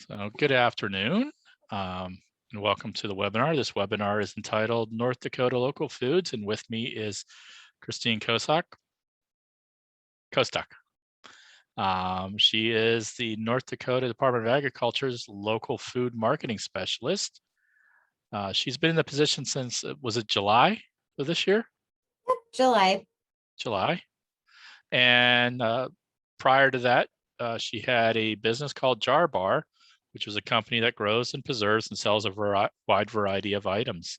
So good afternoon, and welcome to the webinar. This webinar is entitled North Dakota Local Foods, and with me is Kristine Kostuck. She is the North Dakota Department of Agriculture's local food marketing specialist. She's been in the position since, was it July of this year? July. And prior to that, she had a business called Jar Bar, which was a company that grows and preserves and sells a wide variety of items.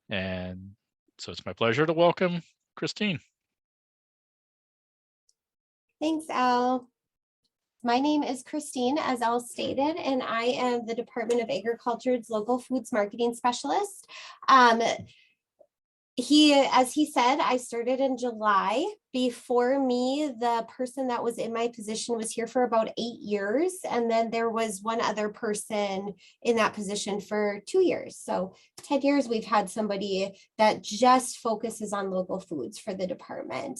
And so it's my pleasure to welcome Kristine. Thanks, Al. My name is Kristine, as Al stated, and I am the Department of Agriculture's local foods marketing specialist. As he said, I started in July. Before me, the person that was in my position was here for about 8 years. And then there was one other person in that position for 2 years. So 10 years, we've had somebody that just focuses on local foods for the department.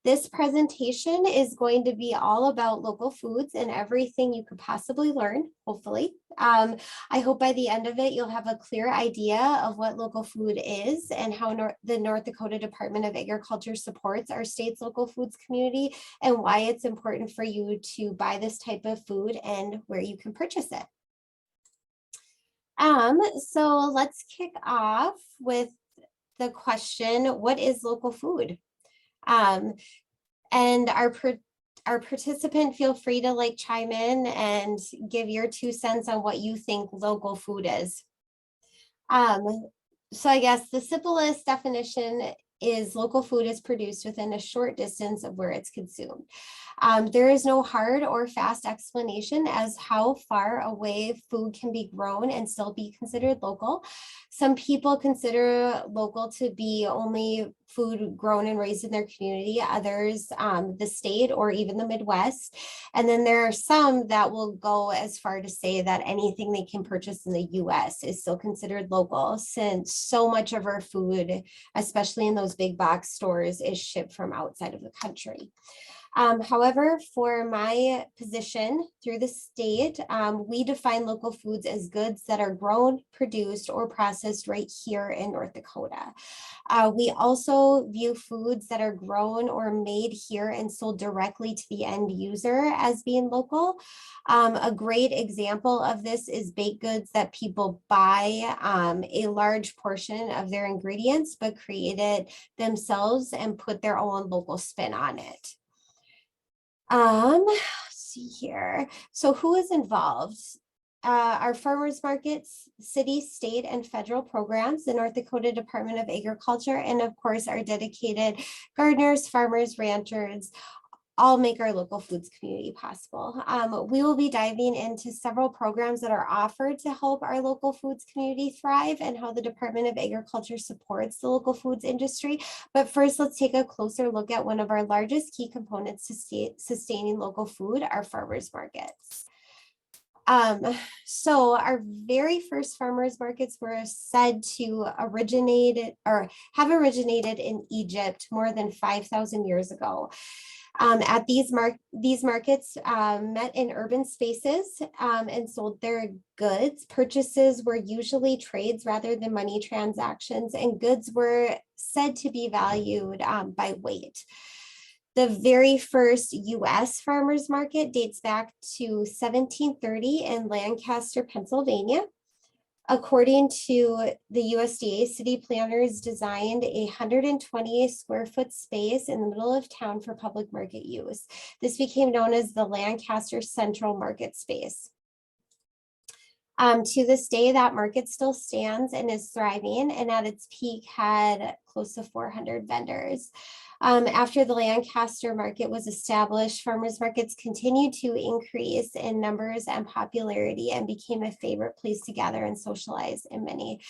This presentation is going to be all about local foods and everything you could possibly learn, hopefully. I hope by the end of it, you'll have a clear idea of what local food is and how the North Dakota Department of Agriculture supports our state's local foods community and why it's important for you to buy this type of food and where you can purchase it. So let's kick off with the question, what is local food? And our participant, feel free to chime in and give your 2 cents on what you think local food is. So I guess the simplest definition is local food is produced within a short distance of where it's consumed. There is no hard or fast explanation as how far away food can be grown and still be considered local. Some people consider local to be only food grown and raised in their community, others the state or even the Midwest. And then there are some that will go as far to say that anything they can purchase in the US is still considered local, since so much of our food, especially in those big box stores, is shipped from outside of the country. However, for my position through the state, we define local foods as goods that are grown, produced, or processed right here in North Dakota. We also view foods that are grown or made here and sold directly to the end user as being local. A great example of this is baked goods that people buy a large portion of their ingredients, but create it themselves and put their own local spin on it. Let's see here. So who is involved? Our farmers markets, city, state, and federal programs, the North Dakota Department of Agriculture, and of course our dedicated gardeners, farmers, ranchers, all make our local foods community possible. We will be diving into several programs that are offered to help our local foods community thrive and how the Department of Agriculture supports the local foods industry. But first, let's take a closer look at one of our largest key components to sustaining local food, our farmers markets. So our very first farmers markets were said to have originated in Egypt more than 5,000 years ago. At these markets met in urban spaces and sold their goods. Purchases were usually trades rather than money transactions, and goods were said to be valued by weight. The very first U.S. farmers market dates back to 1730 in Lancaster, Pennsylvania. According to the USDA, city planners designed a 120 square foot space in the middle of town for public market use. This became known as the Lancaster Central Market Space. To this day, that market still stands and is thriving, and at its peak had close to 400 vendors. After the Lancaster market was established, farmers markets continued to increase in numbers and popularity and became a favorite place to gather and socialize in many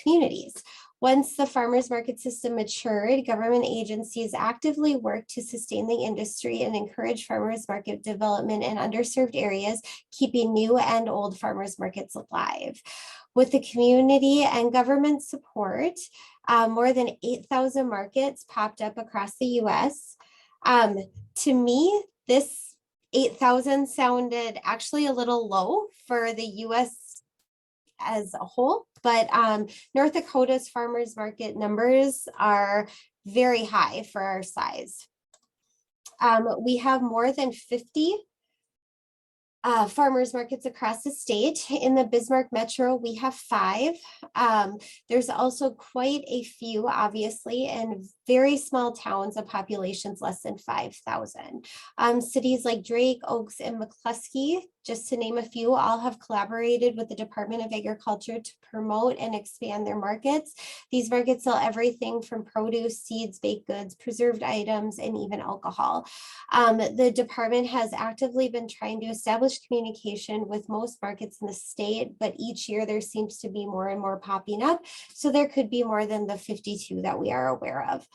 communities. Once the farmers market system matured, government agencies actively worked to sustain the industry and encourage farmers market development in underserved areas, keeping new and old farmers markets alive. With the community and government support, more than 8,000 markets popped up across the US. To me, this 8,000 sounded actually a little low for the US as a whole, but North Dakota's farmers market numbers are very high for our size. We have more than 50 farmers markets across the state. In the Bismarck Metro, we have 5. There's also quite a few, obviously, in very small towns of populations less than 5,000. Cities like Drake, Oaks, and McCluskey, just to name a few, all have collaborated with the Department of Agriculture to promote and expand their markets. These markets sell everything from produce, seeds, baked goods, preserved items, and even alcohol. The department has actively been trying to establish communication with most markets in the state, but each year there seems to be more and more popping up. So there could be more than the 52 that we are aware of.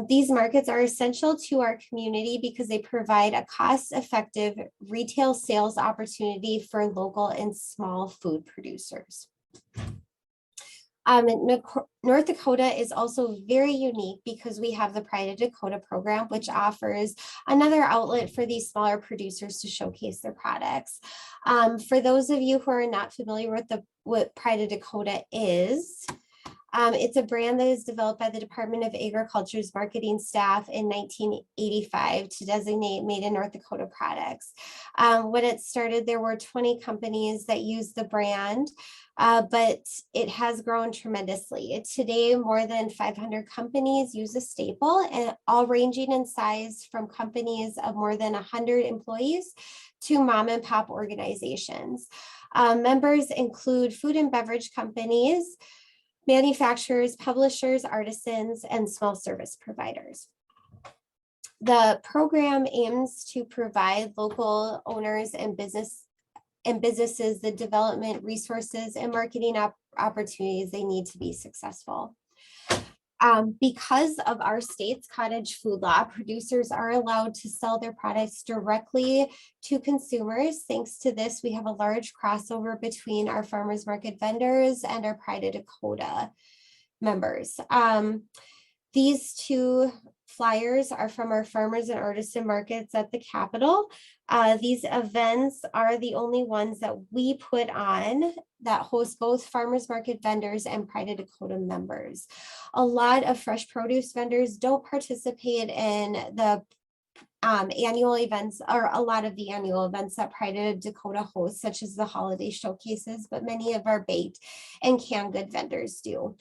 These markets are essential to our community because they provide a cost-effective retail sales opportunity for local and small food producers. North Dakota is also very unique because we have the Pride of Dakota program, which offers another outlet for these smaller producers to showcase their products. For those of you who are not familiar with what Pride of Dakota is, it's a brand that is developed by the Department of Agriculture's marketing staff in 1985 to designate made in North Dakota products. When it started, there were 20 companies that used the brand, but it has grown tremendously. Today, more than 500 companies use the staple, and all ranging in size from companies of more than 100 employees to mom and pop organizations. Members include food and beverage companies, manufacturers, publishers, artisans, and small service providers. The program aims to provide local owners and businesses the development resources and marketing opportunities they need to be successful. Because of our state's cottage food law, producers are allowed to sell their products directly to consumers. Thanks to this, we have a large crossover between our farmers market vendors and our Pride of Dakota members. These 2 flyers are from our farmers and artisan markets at the Capitol. These events are the only ones that we put on that host both farmers market vendors and Pride of Dakota members. A lot of fresh produce vendors don't participate in the annual events, or a lot of the annual events that Pride of Dakota hosts, such as the holiday showcases, but many of our baked and canned good vendors do.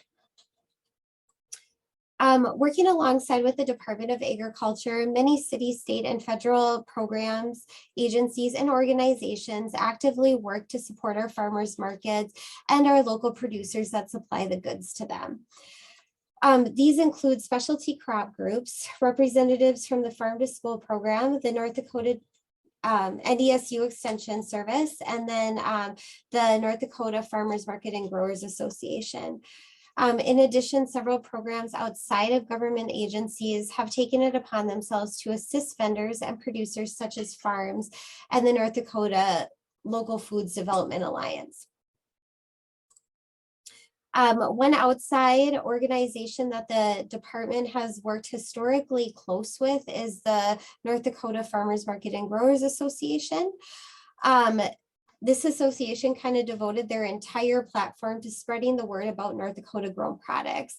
Working alongside with the Department of Agriculture, many city, state, and federal programs, agencies, and organizations actively work to support our farmers markets and our local producers that supply the goods to them. These include specialty crop groups, representatives from the Farm to School program, the North Dakota NDSU Extension Service, and then the North Dakota Farmers Market and Growers Association. In addition, several programs outside of government agencies have taken it upon themselves to assist vendors and producers such as farms and the North Dakota Local Foods Development Alliance. One outside organization that the department has worked historically close with is the North Dakota Farmers Market and Growers Association. This association kind of devoted their entire platform to spreading the word about North Dakota grown products.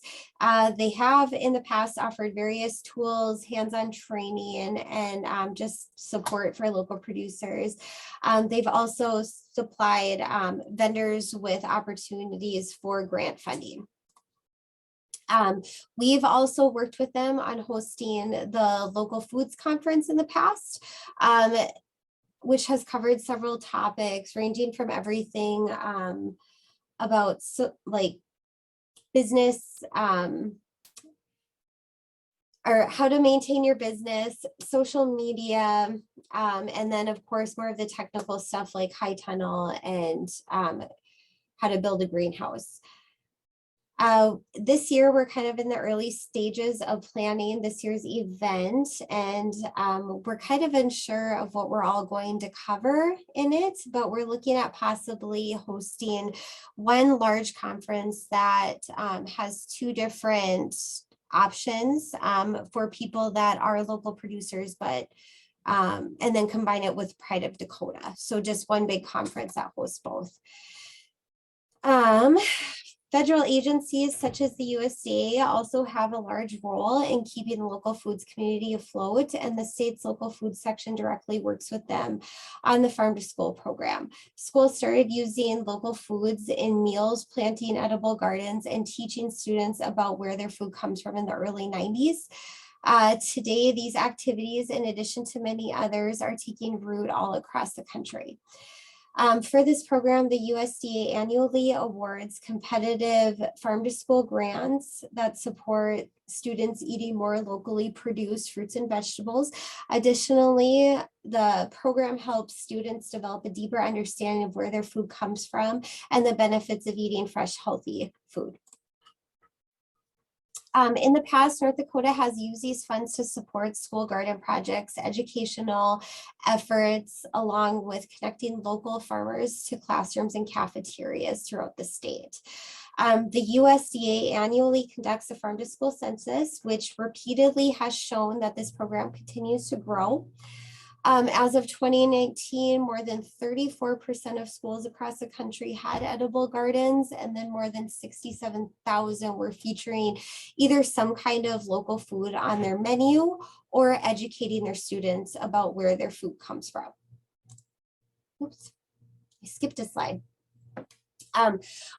They have in the past offered various tools, hands-on training, and just support for local producers. They've also supplied vendors with opportunities for grant funding. We've also worked with them on hosting the local foods conference in the past, which has covered several topics ranging from everything about like business or how to maintain your business, social media, and then of course more of the technical stuff like high tunnel and how to build a greenhouse. This year, we're kind of in the early stages of planning this year's event, and we're kind of unsure of what we're all going to cover in it, but we're looking at possibly hosting one large conference that has 2 different options for people that are local producers but and then combine it with Pride of Dakota. So just one big conference that hosts both. Federal agencies such as the USDA also have a large role in keeping the local foods community afloat, and the state's local food section directly works with them on the farm to school program. Schools started using local foods in meals, planting edible gardens, and teaching students about where their food comes from in the early 90s. Today, these activities, in addition to many others, are taking root all across the country. For this program, the USDA annually awards competitive farm to school grants that support students eating more locally produced fruits and vegetables. Additionally, the program helps students develop a deeper understanding of where their food comes from and the benefits of eating fresh, healthy food. In the past, North Dakota has used these funds to support school garden projects, educational efforts, along with connecting local farmers to classrooms and cafeterias throughout the state. The USDA annually conducts a farm to school census, which repeatedly has shown that this program continues to grow. As of 2019, more than 34% of schools across the country had edible gardens, and then more than 67,000 were featuring either some kind of local food on their menu or educating their students about where their food comes from. Oops, I skipped a slide.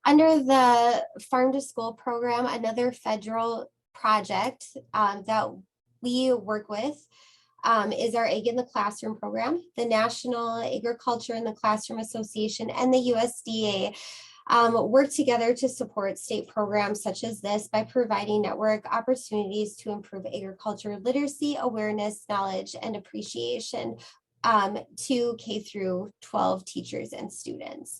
Under the Farm to School program, another federal project that we work with is our Egg in the Classroom program. The National Agriculture in the Classroom Association and the USDA work together to support state programs such as this by providing network opportunities to improve agriculture literacy, awareness, knowledge, and appreciation to K through 12 teachers and students.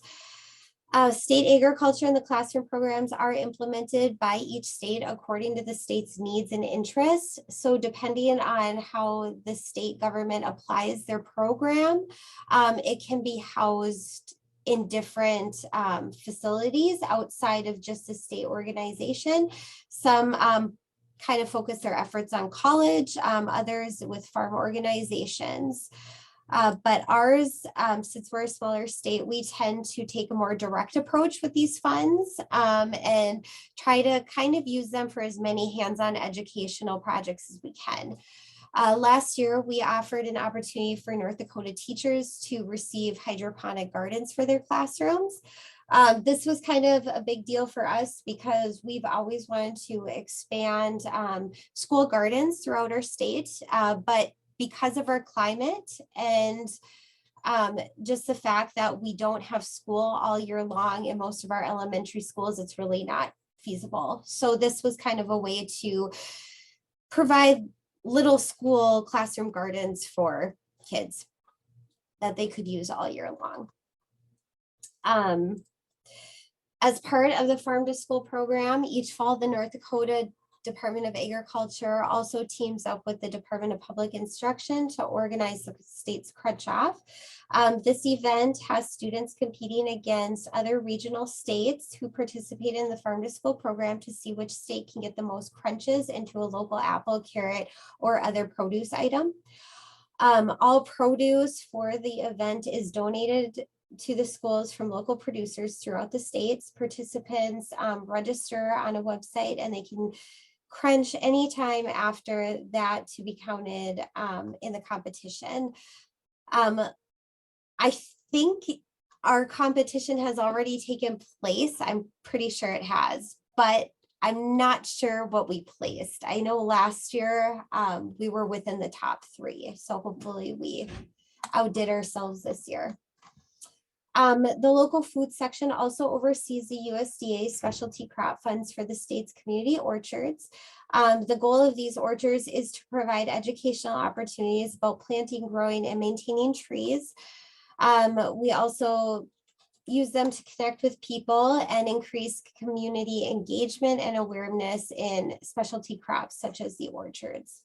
State agriculture in the classroom programs are implemented by each state according to the state's needs and interests. So depending on how the state government applies their program, it can be housed in different facilities outside of just the state organization. Some kind of focus their efforts on college, others with farm organizations. But ours, since we're a smaller state, we tend to take a more direct approach with these funds and try to kind of use them for as many hands-on educational projects as we can. Last year, we offered an opportunity for North Dakota teachers to receive hydroponic gardens for their classrooms. This was kind of a big deal for us because we've always wanted to expand school gardens throughout our state, but because of our climate and just the fact that we don't have school all year long in most of our elementary schools, it's really not feasible. So this was kind of a way to provide little school classroom gardens for kids that they could use all year long. As part of the Farm to School program, each fall, the North Dakota Department of Agriculture also teams up with the Department of Public Instruction to organize the state's Crunch Off. This event has students competing against other regional states who participate in the Farm to School program to see which state can get the most crunches into a local apple, carrot, or other produce item. All produce for the event is donated to the schools from local producers throughout the states. Participants register on a website and they can crunch anytime after that to be counted in the competition. I think our competition has already taken place. I'm pretty sure it has, but I'm not sure what we placed. I know last year we were within the top 3, so hopefully we outdid ourselves this year. The local food section also oversees the USDA specialty crop funds for the state's community orchards. The goal of these orchards is to provide educational opportunities about planting, growing, and maintaining trees. We also use them to connect with people and increase community engagement and awareness in specialty crops such as the orchards.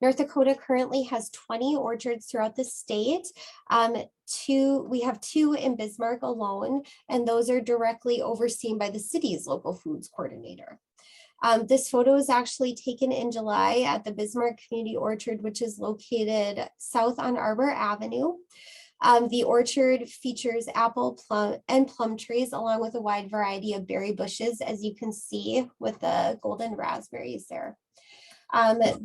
North Dakota currently has 20 orchards throughout the state. We have 2 in Bismarck alone, and those are directly overseen by the city's local foods coordinator. This photo is actually taken in July at the Bismarck Community Orchard, which is located south on Arbor Avenue. The orchard features apple, plum, and plum trees, along with a wide variety of berry bushes, as you can see with the golden raspberries there.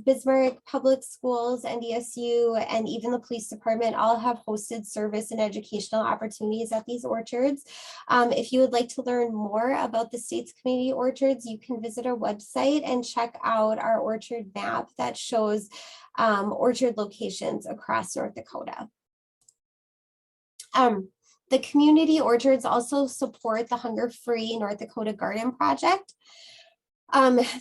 Bismarck Public Schools, NDSU, and even the police department all have hosted service and educational opportunities at these orchards. If you would like to learn more about the state's community orchards, you can visit our website and check out our orchard map that shows orchard locations across North Dakota. The community orchards also support the Hunger-Free North Dakota Garden Project.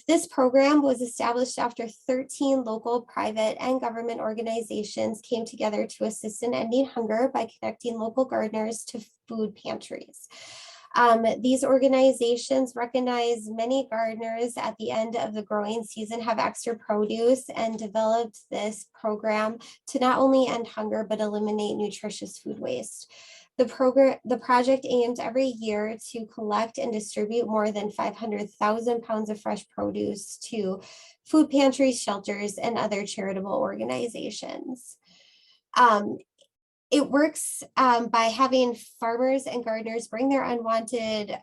This program was established after 13 local, private, and government organizations came together to assist in ending hunger by connecting local gardeners to food pantries. These organizations recognize many gardeners at the end of the growing season have extra produce and developed this program to not only end hunger, but eliminate nutritious food waste. The project aims every year to collect and distribute more than 500,000 pounds of fresh produce to food pantries, shelters, and other charitable organizations. It works by having farmers and gardeners bring their unwanted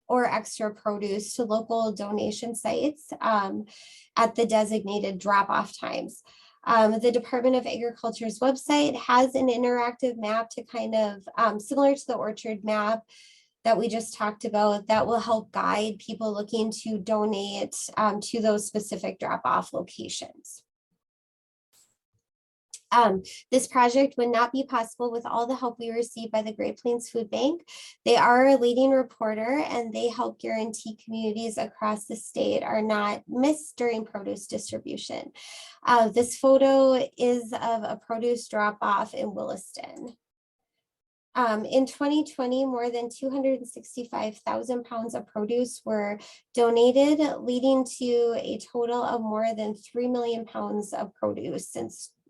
or extra produce to local donation sites at the designated drop-off times. The Department of Agriculture's website has an interactive map to kind of similar to the orchard map that we just talked about that will help guide people looking to donate to those specific drop-off locations. This project would not be possible with all the help we receive by the Great Plains Food Bank. They are a leading reporter and they help guarantee communities across the state are not missed during produce distribution. This photo is of a produce drop-off in Williston. In 2020, more than 265,000 pounds of produce were donated, leading to a total of more than 3 million pounds of produce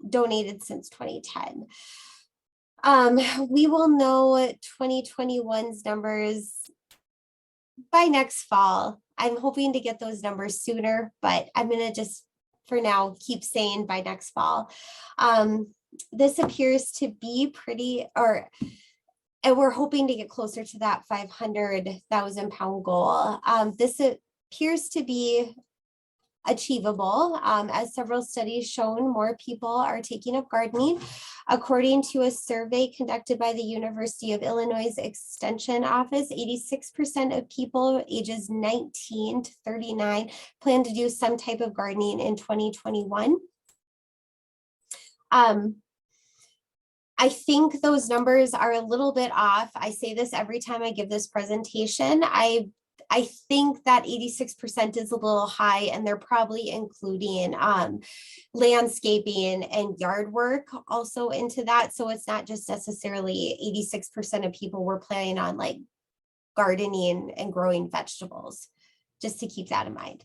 donated since 2010. We will know 2021's numbers by next fall. I'm hoping to get those numbers sooner, but I'm going to just for now keep saying by next fall. This appears to be and we're hoping to get closer to that 500,000 pound goal. This appears to be achievable, as several studies shown more people are taking up gardening. According to a survey conducted by the University of Illinois Extension Office, 86% of people ages 19 to 39 plan to do some type of gardening in 2021. I think those numbers are a little bit off. I say this every time I give this presentation. I think that 86% is a little high, and they're probably including landscaping and yard work also into that. So it's not just necessarily 86% of people were planning on like gardening and growing vegetables, just to keep that in mind.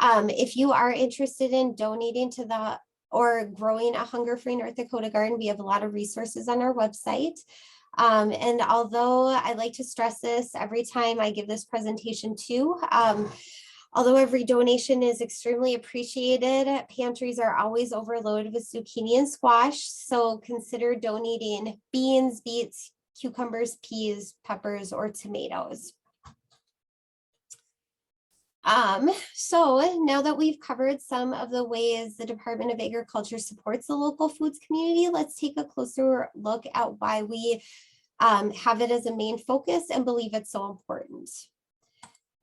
If you are interested in donating to or growing a hunger-free North Dakota garden, we have a lot of resources on our website. And although I like to stress this every time I give this presentation too, although every donation is extremely appreciated, pantries are always overloaded with zucchini and squash. So consider donating beans, beets, cucumbers, peas, peppers, or tomatoes. So now that we've covered some of the ways the Department of Agriculture supports the local foods community, let's take a closer look at why we have it as a main focus and believe it's so important.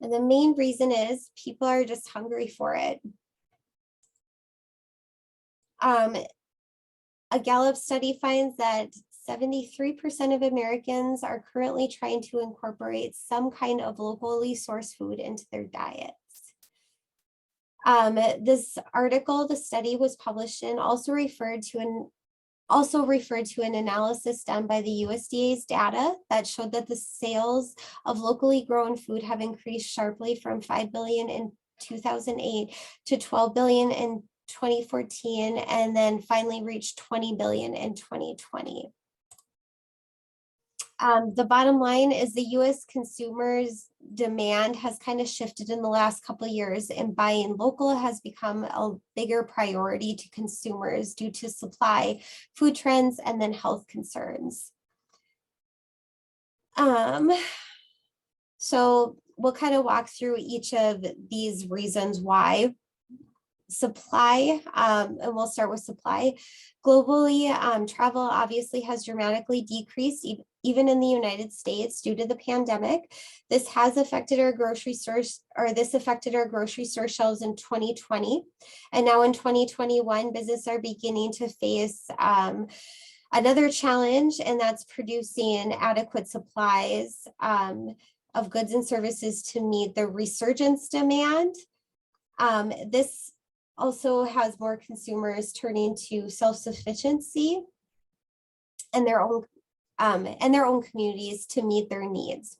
And the main reason is people are just hungry for it. A Gallup study finds that 73% of Americans are currently trying to incorporate some kind of locally sourced food into their diets. This article, the study was published and also referred to an analysis done by the USDA's data that showed that the sales of locally grown food have increased sharply from 5 billion in 2008 to 12 billion in 2014, and then finally reached 20 billion in 2020. The bottom line is the US consumers' demand has kind of shifted in the last couple of years, and buying local has become a bigger priority to consumers due to supply, food trends, and then health concerns. So we'll kind of walk through each of these reasons why. Supply, and we'll start with supply. Globally, travel obviously has dramatically decreased, even in the United States due to the pandemic. This has affected our grocery stores, or this affected our grocery store shelves in 2020. And now in 2021, businesses are beginning to face another challenge, and that's producing adequate supplies of goods and services to meet the resurgence demand. This also has more consumers turning to self-sufficiency and their own communities to meet their needs.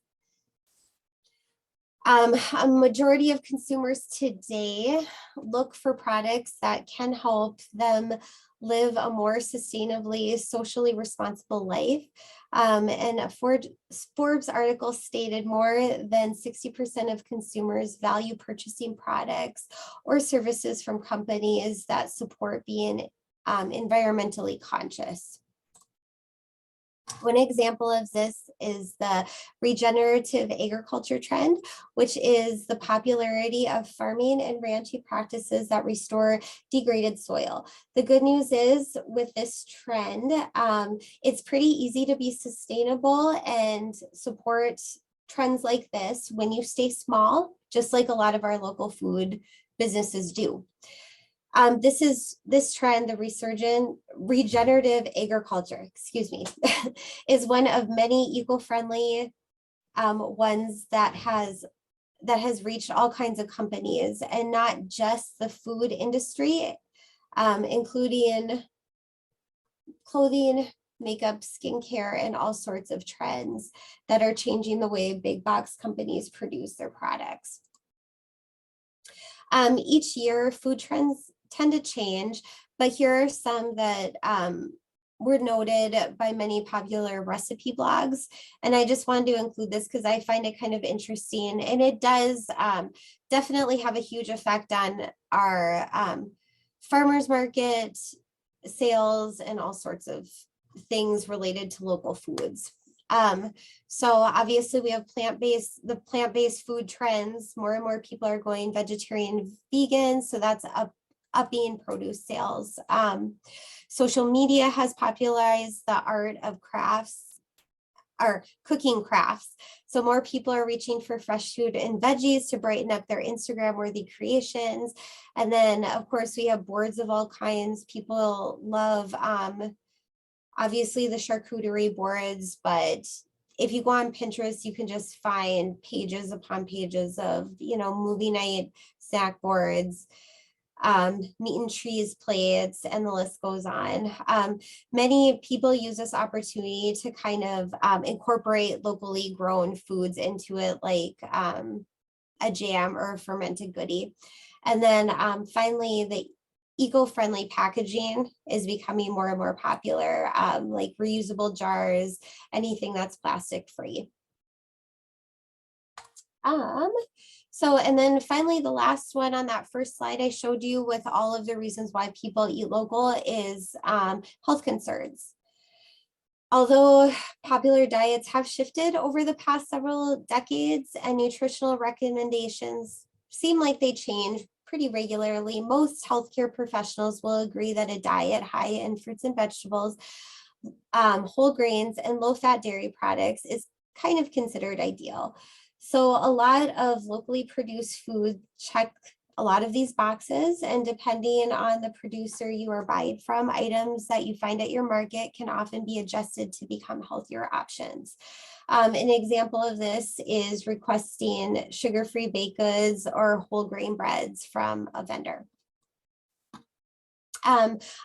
A majority of consumers today look for products that can help them live a more sustainably, socially responsible life. And a Forbes article stated more than 60% of consumers value purchasing products or services from companies that support being environmentally conscious. One example of this is the regenerative agriculture trend, which is the popularity of farming and ranching practices that restore degraded soil. The good news is with this trend, it's pretty easy to be sustainable and support trends like this when you stay small, just like a lot of our local food businesses do. This trend, the regenerative agriculture, is one of many eco-friendly ones that has reached all kinds of companies, and not just the food industry, including clothing, makeup, skincare, and all sorts of trends that are changing the way big box companies produce their products. Each year, food trends tend to change, but here are some that were noted by many popular recipe blogs. And I just wanted to include this because I find it kind of interesting, and it does definitely have a huge effect on our farmers market sales and all sorts of things related to local foods. So obviously we have the plant-based food trends. More and more people are going vegetarian, vegan, so that's upping produce sales. Social media has popularized the art of crafts, or cooking crafts. So more people are reaching for fresh food and veggies to brighten up their Instagram-worthy creations. And then of course we have boards of all kinds. People love, obviously the charcuterie boards, but if you go on Pinterest, you can just find pages upon pages of, movie night snack boards, meat and cheese plates, and the list goes on. Many people use this opportunity to kind of incorporate locally grown foods into it, like a jam or a fermented goodie. And then finally, the eco-friendly packaging is becoming more and more popular, like reusable jars, anything that's plastic free. And then finally, the last one on that first slide I showed you with all of the reasons why people eat local is health concerns. Although popular diets have shifted over the past several decades and nutritional recommendations seem like they change pretty regularly, most healthcare professionals will agree that a diet high in fruits and vegetables, whole grains, and low-fat dairy products is kind of considered ideal. So a lot of locally produced food check a lot of these boxes, and depending on the producer you are buying from, items that you find at your market can often be adjusted to become healthier options. An example of this is requesting sugar-free baked goods or whole grain breads from a vendor.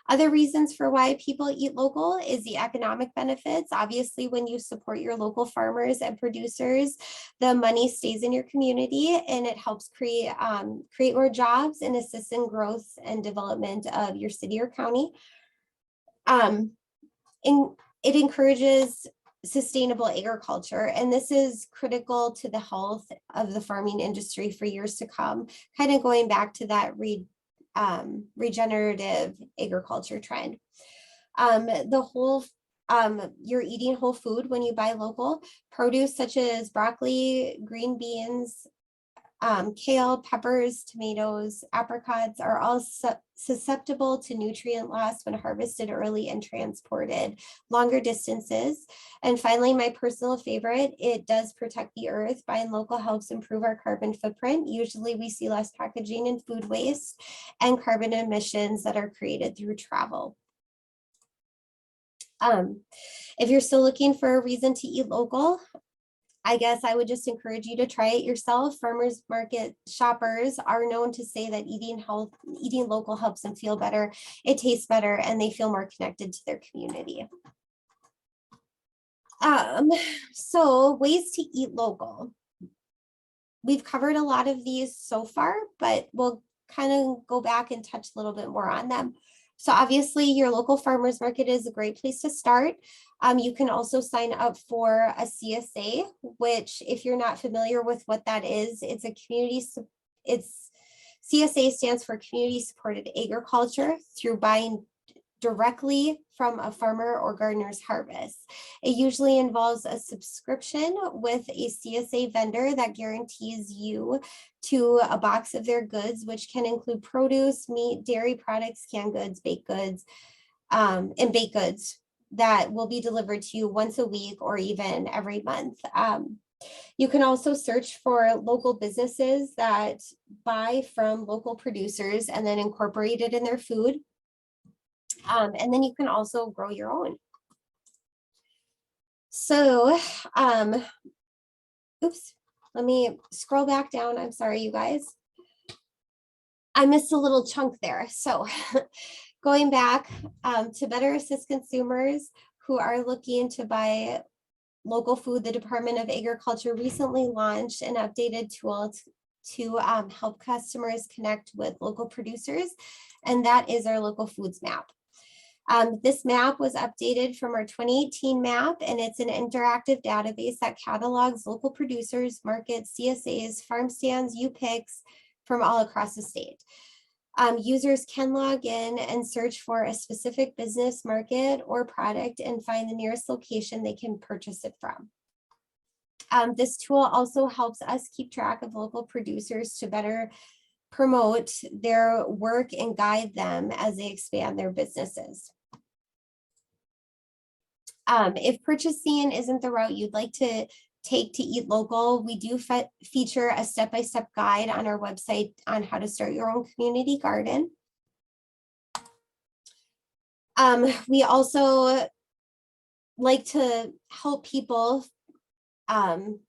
Other reasons for why people eat local is the economic benefits. Obviously, when you support your local farmers and producers, the money stays in your community, and it helps create more jobs and assist in growth and development of your city or county. It encourages sustainable agriculture. And this is critical to the health of the farming industry for years to come, kind of going back to that regenerative agriculture trend. You're eating whole food when you buy local. Produce such as broccoli, green beans, kale, peppers, tomatoes, apricots are all susceptible to nutrient loss when harvested early and transported longer distances. And finally, my personal favorite, it does protect the earth. Buying local helps improve our carbon footprint. Usually we see less packaging and food waste and carbon emissions that are created through travel. If you're still looking for a reason to eat local, I guess I would just encourage you to try it yourself. Farmers market shoppers are known to say that eating local helps them feel better, it tastes better, and they feel more connected to their community. So ways to eat local. We've covered a lot of these so far, but we'll kind of go back and touch a little bit more on them. So obviously your local farmers market is a great place to start. You can also sign up for a CSA, which if you're not familiar with what that is, CSA stands for Community Supported Agriculture through buying directly from a farmer or gardener's harvest. It usually involves a subscription with a CSA vendor that guarantees you to a box of their goods, which can include produce, meat, dairy products, canned goods, baked goods, and baked goods that will be delivered to you once a week or even every month. You can also search for local businesses that buy from local producers and then incorporate it in their food. And then you can also grow your own. So, oops, let me scroll back down. I'm sorry, you guys. I missed a little chunk there. So going back to better assist consumers who are looking to buy local food, the Department of Agriculture recently launched an updated tool to help customers connect with local producers, and that is our local foods map. This map was updated from our 2018 map, and it's an interactive database that catalogs local producers, markets, CSAs, farm stands, U-Picks from all across the state. Users can log in and search for a specific business, market, or product and find the nearest location they can purchase it from. This tool also helps us keep track of local producers to better promote their work and guide them as they expand their businesses. If purchasing isn't the route you'd like to take to eat local, we do feature a step-by-step guide on our website on how to start your own community garden. We also like to help people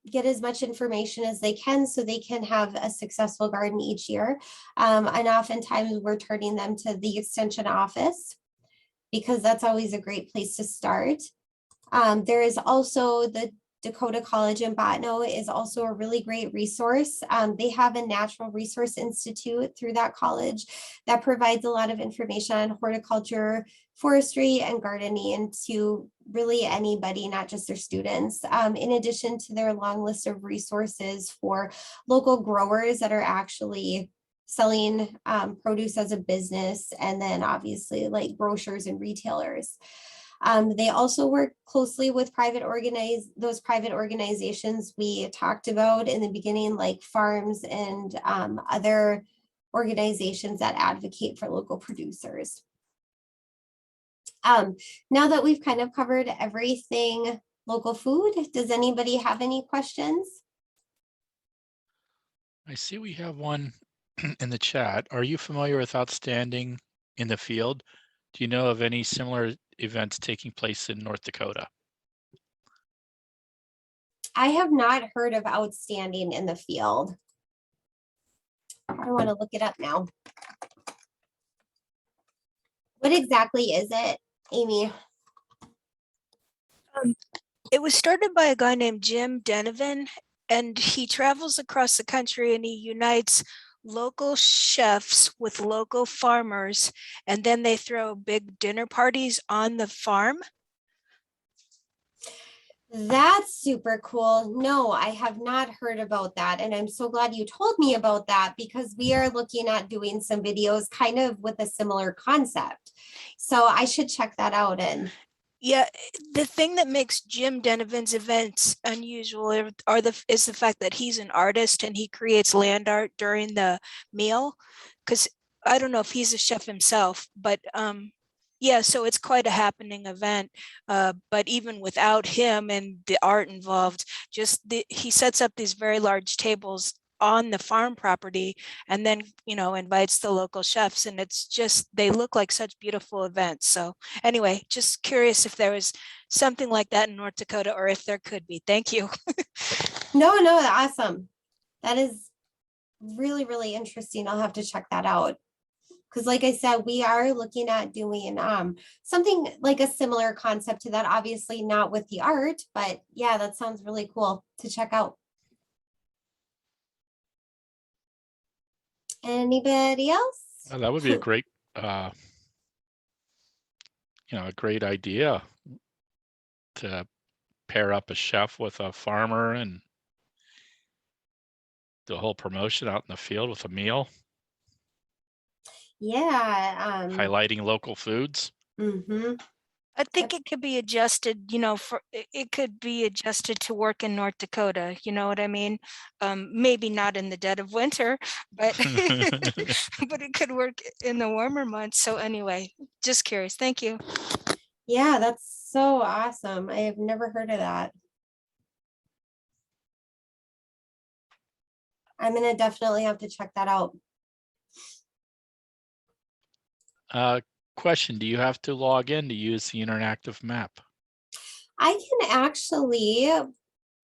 get as much information as they can so they can have a successful garden each year. And oftentimes we're turning them to the extension office because that's always a great place to start. There is also the Dakota College in Bottineau is also a really great resource. They have a Natural Resource Institute through that college that provides a lot of information on horticulture, forestry, and gardening to really anybody, not just their students. In addition to their long list of resources for local growers that are actually selling produce as a business, and then obviously like grocers and retailers. They also work closely with those private organizations we talked about in the beginning, like farms and other organizations that advocate for local producers. Now that we've kind of covered everything local food, does anybody have any questions? I see we have one in the chat. Are you familiar with Outstanding in the Field? Do you know of any similar events taking place in North Dakota? I have not heard of Outstanding in the Field. I want to look it up now. What exactly is it, Amy? It was started by a guy named Jim Denovan, and he travels across the country and he unites local chefs with local farmers, and then they throw big dinner parties on the farm. That's super cool. No, I have not heard about that. And I'm so glad you told me about that because we are looking at doing some videos kind of with a similar concept. So I should check that out. And Yeah, the thing that makes Jim Denovan's events unusual is the fact that he's an artist and he creates land art during the meal. Because I don't know if he's a chef himself, but yeah, so it's quite a happening event. But even without him and the art involved, he sets up these very large tables on the farm property and then invites the local chefs, and they look like such beautiful events. So anyway, just curious if there was something like that in North Dakota, or if there could be. Thank you. no, awesome. That is really, really interesting. I'll have to check that out. Because like I said, we are looking at doing something like a similar concept to that, obviously not with the art, but yeah, that sounds really cool to check out. Anybody else? That would be a great, a great idea to pair up a chef with a farmer and the whole promotion out in the field with a meal, Yeah. highlighting local foods. I think it could be adjusted, it could be adjusted to work in North Dakota. You know what I mean? Maybe not in the dead of winter, but but it could work in the warmer months. So anyway, just curious. Thank you. Yeah, that's so awesome. I have never heard of that. I'm gonna definitely have to check that out. Question, do you have to log in to use the interactive map? I can actually,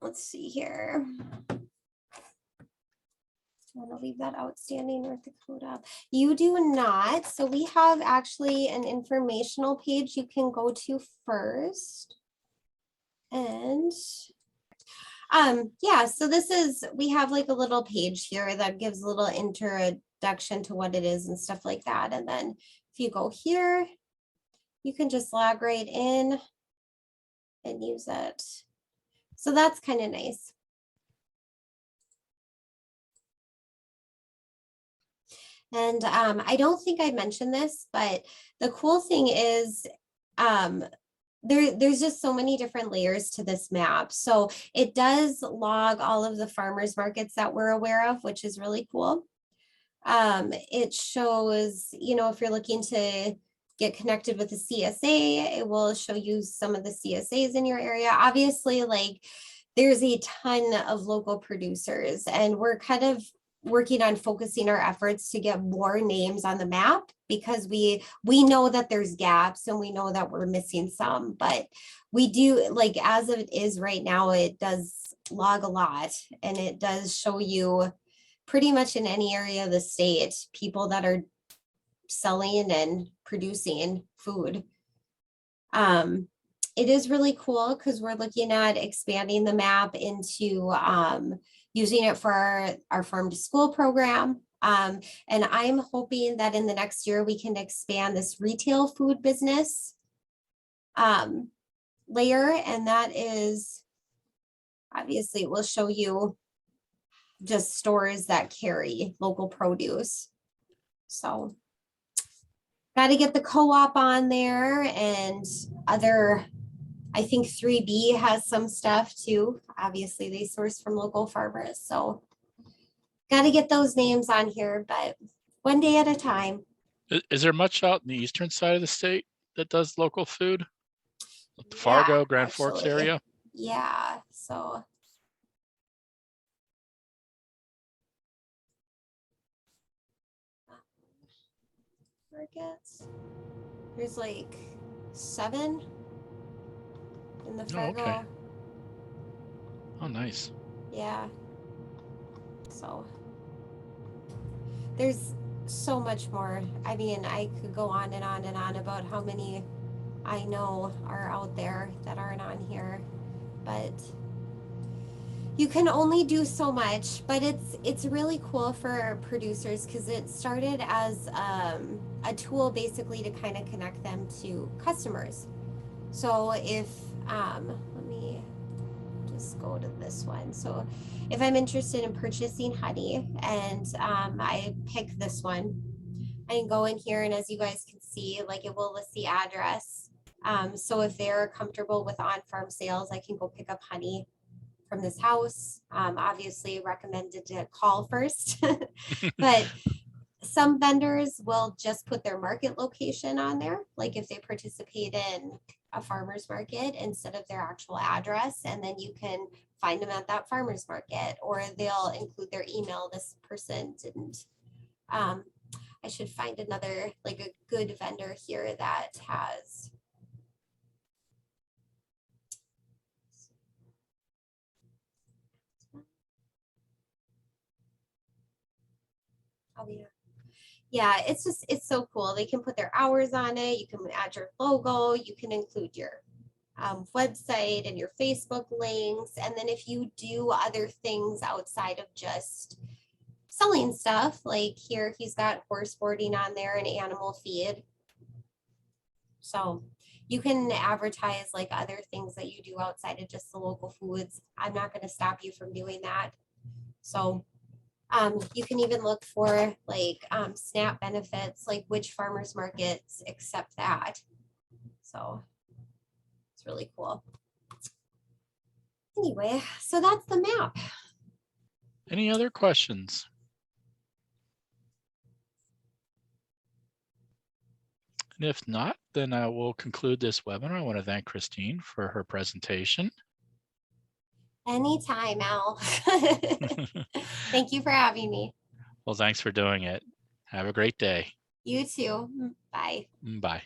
let's see here. I want to leave that outstanding North Dakota. You do not. So we have actually an informational page you can go to first. And yeah, so we have like a little page here that gives a little introduction to what it is and stuff like that. And then if you go here, you can just log right in and use it. So that's kind of nice. And I don't think I mentioned this, but the cool thing is there's just so many different layers to this map. So it does log all of the farmers markets that we're aware of, which is really cool. It shows, if you're looking to get connected with the CSA, it will show you some of the CSAs in your area. Obviously, like there's a ton of local producers, and we're kind of working on focusing our efforts to get more names on the map because we know that there's gaps and we know that we're missing some, but we do, like as it is right now, it does log a lot, and it does show you pretty much in any area of the state, people that are selling and producing food. It is really cool because we're looking at expanding the map into using it for our farm to school program. And I'm hoping that in the next year we can expand this retail food business layer. And that is, obviously it will show you just stores that carry local produce. So got to get the co-op on there, and other, I think 3B has some stuff too. Obviously they source from local farmers. So got to get those names on here, but one day at a time. Is there much out in the eastern side of the state that does local food? The Fargo, Grand Forks area? Yeah, so. Markets. There's like 7 in the Fargo. Oh, okay. Oh, nice. Yeah. So there's so much more. I mean, I could go on and on and on about how many I know are out there that aren't on here, but you can only do so much. But it's really cool for producers because it started as a tool basically to kind of connect them to customers. So if let me just go to this one. So if I'm interested in purchasing honey and I pick this one, I can go in here, and as you guys can see, like it will list the address. So if they're comfortable with on-farm sales, I can go pick up honey from this house. Obviously recommended to call first, but some vendors will just put their market location on there, like if they participate in a farmer's market instead of their actual address, and then you can find them at that farmer's market, or they'll include their email. This person didn't. I should find another, like a good vendor here that has. Oh yeah. Yeah, it's just, it's so cool. They can put their hours on it. You can add your logo. You can include your website and your Facebook links. And then if you do other things outside of just selling stuff, like here, he's got horse boarding on there and animal feed. So you can advertise like other things that you do outside of just the local foods. I'm not going to stop you from doing that. So you can even look for like SNAP benefits, like which farmers markets accept that. So it's really cool. Anyway, so that's the map. Any other questions? And if not, then I will conclude this webinar. I want to thank Kristine for her presentation. Anytime, Al. Thank you for having me. Well, thanks for doing it. Have a great day. You too. Bye. Bye.